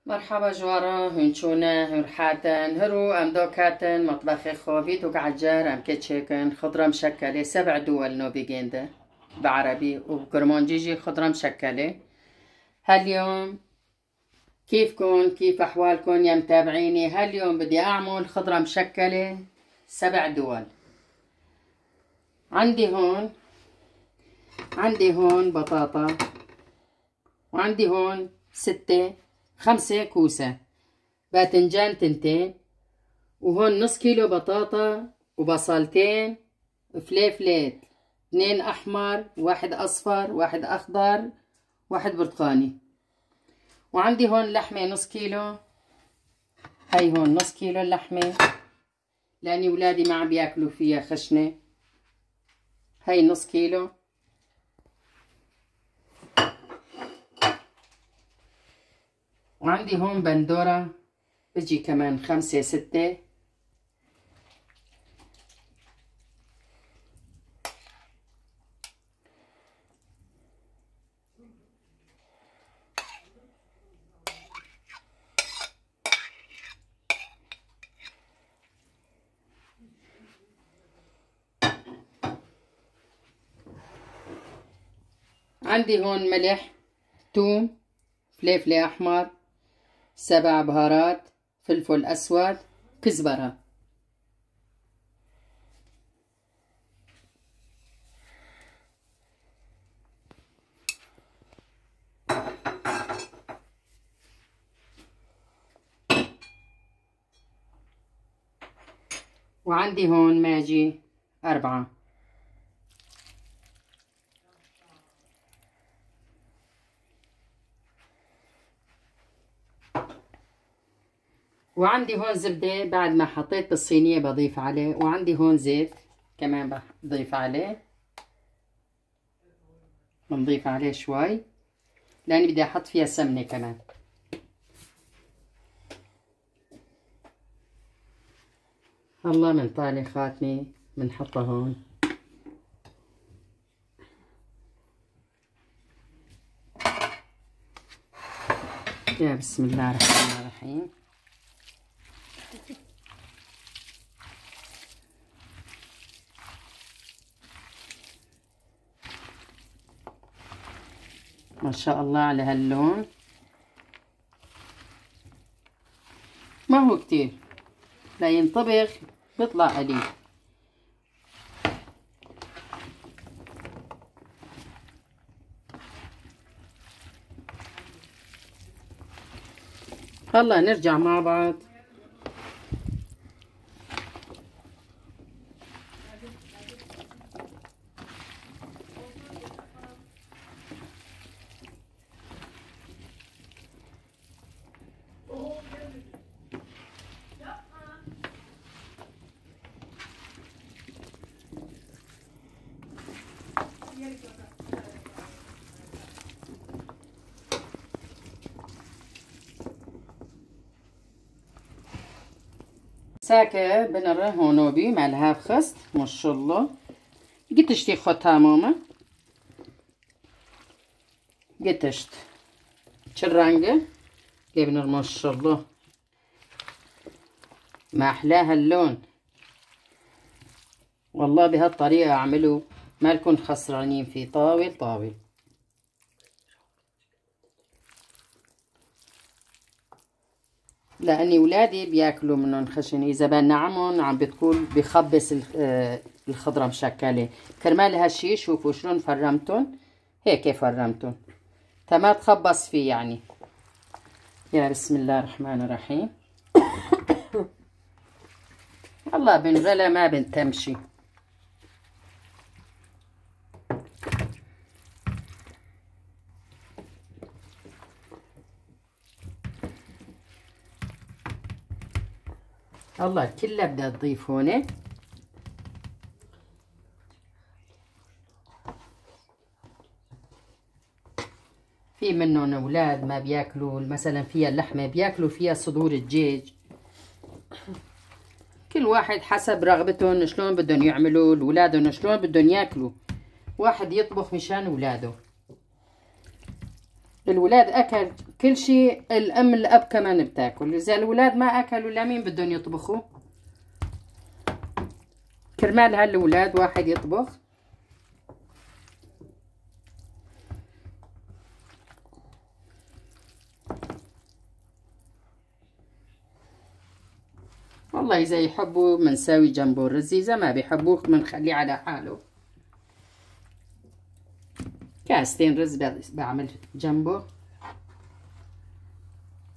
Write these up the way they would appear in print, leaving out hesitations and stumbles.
مرحبا جوارا هنچونه هرحاتن هرو ام دوكاتن مطبخ خوبيت وقعجار ام كتشيكن خضرة مشكلة 7 دول نو بيجنده بعربي وكرمونجيجي خضرة مشكلة. هاليوم كيفكن كيف احوالكن يا متابعيني؟ هاليوم بدي اعمل خضرة مشكلة 7 دول. عندي هون بطاطا، وعندي هون 5 كوسة، باذنجان 2، وهون نص كيلو بطاطا وبصلتين، فليفلات 2 احمر، 1 اصفر، 1 اخضر، 1 برتقاني. وعندي هون لحمة نص كيلو، هاي هون نص كيلو اللحمة لاني ولادي ما عم بياكلوا فيها خشنة. هاي نص كيلو. وعندي هون بندورة بيجي كمان 5 6. عندي هون ملح، ثوم، فلفل احمر، 7 بهارات، فلفل اسود، كزبرة. وعندي هون ماجي 4. وعندي هون زبدة بعد ما حطيت بالصينية بضيف عليه، وعندي هون زيت كمان بضيف عليه، بنضيف عليه شوي لاني بدي احط فيها سمنة كمان. الله من طالع خاتمي بنحطها هون. يا بسم الله الرحمن الرحيم. ما شاء الله على هاللون، ما هو كتير لا ينطبخ، بيطلع قليل. هلا نرجع مع بعض. ساكه بنره هونوبي مالها خست ما شاء الله. قتشتي خوتها ماما، قتشت شرانقة جبنا ما شاء الله. ما احلاها اللون والله. بهالطريقة اعملوا مالكن خسرانين فيه. طاول طاول. لاني ولادي بياكلوا منهم خشن، اذا بنعمهم عم بتكون بخبص الخضره مشكله. كرمال هالشي شوفوا شلون فرمتهم، هيك فرمتهم تما تخبص فيه يعني. يا بسم الله الرحمن الرحيم. الله بنغلى ما بنتمشي. الله كلها بدها تضيف هون. في منهم اولاد ما بياكلوا مثلا فيها اللحمه، بياكلوا فيها صدور الدجاج. كل واحد حسب رغبتهم شلون بدهم يعملوا، اولادهم شلون بدهم ياكلوا. واحد يطبخ مشان اولاده. الولاد اكل كل شيء، الام الاب كمان بتاكل. اذا الولاد ما اكلوا لمين بدهم يطبخوا؟ كرمال هالولاد واحد يطبخ؟ والله اذا يحبوا منساوي جنبه الرز، اذا ما بيحبوه منخليه على حاله. كاستين رز بعمل جنبه،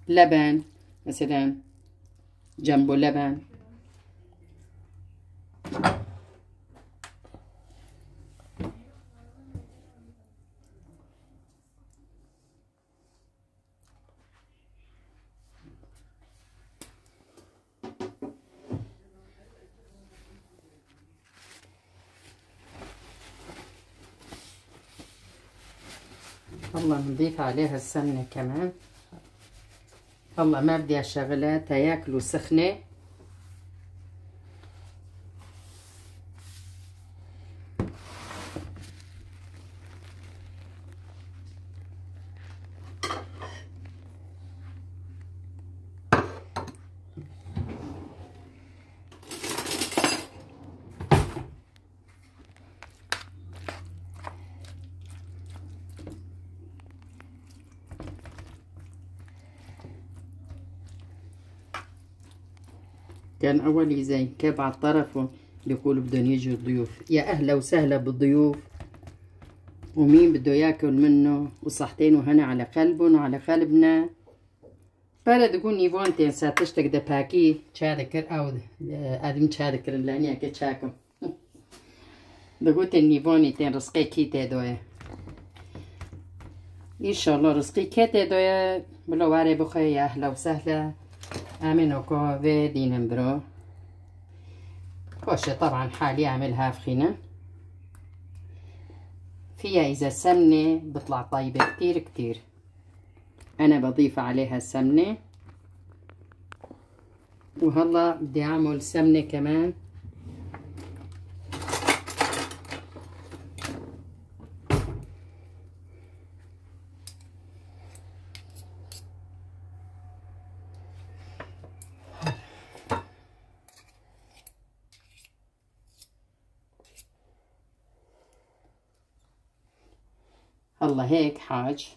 لبن مثلا جنبه لبن. والله نضيف عليها السمنة كمان. والله ما بدي اشغلها تياكلوا سخنة. كان أول زي كاب على الطرف بيقولوا بدهم يجوا الضيوف. يا أهلا وسهلا بالضيوف، ومين بده ياكل منه، وصحتين وهنا على قلبهم وعلى قلبنا. بلد يقول نيفون تين ساتشتك ده باكي تشادكر أو أدم تشادكر لانيا كتشاكم بقول نيفوني تين رزقي كي تدويا إن شاء الله رزقي كي تدويا بلو واري بخير. يا أهلا وسهلا آمين وكوفي دينم برو كوشة. طبعا حالي أعملها فخينة فيها. إذا سمنة بطلع طيبة كتير كتير. أنا بضيف عليها سمنة، وهلا بدي أعمل سمنة كمان. الله هيك حاج.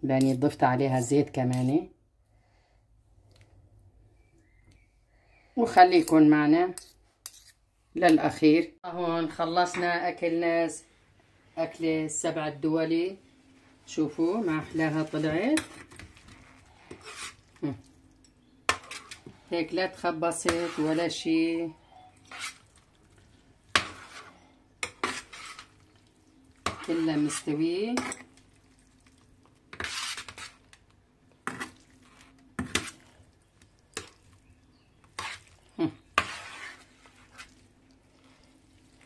لاني ضفت عليها زيت كمان. وخليكن معنا للأخير. هون خلصنا أكلنا أكلة السبع الدولي. شوفوا ما أحلاها طلعت هيك، لا تخبصت ولا شي. كلها مستوية.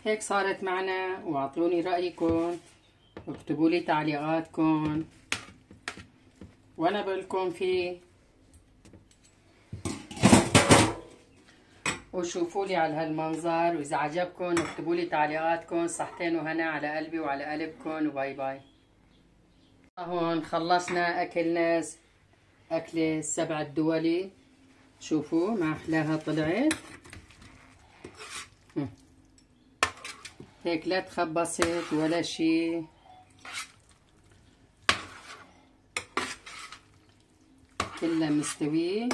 هيك صارت معنا. واعطوني رأيكم واكتبوا لي تعليقاتكم وانا بقولكم فيه. وشوفوا لي على هالمنظر، واذا عجبكم اكتبوا لي تعليقاتكم. صحتين وهنا على قلبي وعلى قلبكم، وباي باي. هون خلصنا أكلنا أكلة السبع الدولي. شوفوا ما أحلاها طلعت هيك، لا تخبصت ولا شي. كلها مستوية.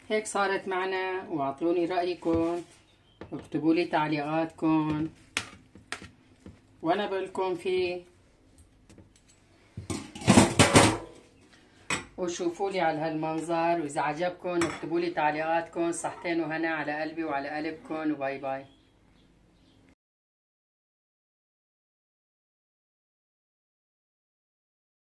هيك صارت معنا. واعطوني رأيكم واكتبوا لي تعليقاتكم وانا بقولكم فيه. وشوفوا لي على هالمنظر، واذا عجبكم اكتبوا لي تعليقاتكم. صحتين وهنا على قلبي وعلى قلبكم، وباي باي.